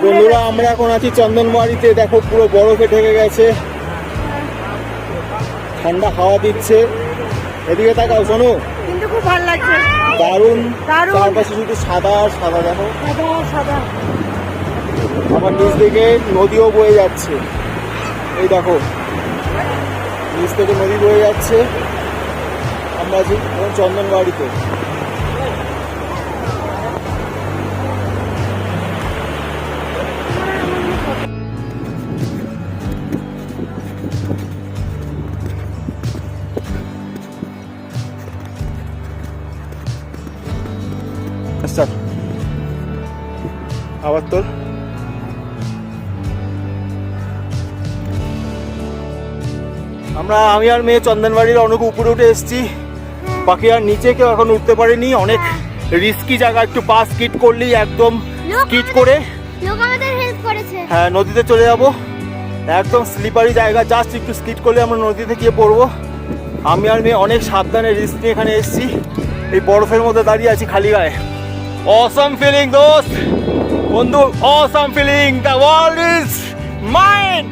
বন্ধুরা আমরা এখন আছি চন্দনবাড়িতে। দেখো পুরো বরফে ঢেকে গেছে, ঠান্ডা হাওয়া দিচ্ছে। এদিকে তাকাও শোনো, কিন্তু খুব ভালো লাগছে, দারুণ। দারুণ। চারপাশে শুধু সাদা আর সাদা, দেখো সাদা সাদা। আমার নিচ থেকে নদীও বয়ে যাচ্ছে। এই দেখো নিচ থেকে নদী বয়ে যাচ্ছে। আমরা আছি এখন চন্দনবাড়িতে। আচ্ছা আবার তোর আমি আর মেয়ে চন্দনবাড়ির অনেক উপরে উঠে এসেছি, বাকি আর নিচে কেউ এখন উঠতে পারেনি। অনেক রিস্কি জায়গা, একটু পা স্কিট করলেই একদম স্কিট করে লোক আমাদের হেল্প করেছে। হ্যাঁ নদীতে চলে যাব। একদম স্লিপারি জায়গা, জাস্ট একটু স্কিট করলে আমরা নদীতে গিয়ে পড়বো। আমি আর মেয়ে অনেক সাবধানে রিস্ক নিয়ে এখানে এসেছি। এই বরফের মধ্যে দাঁড়িয়ে আছি খালি গায়ে। অসাম ফিলিং দোস্ত, বন্ধু, awesome feeling. The world is mine.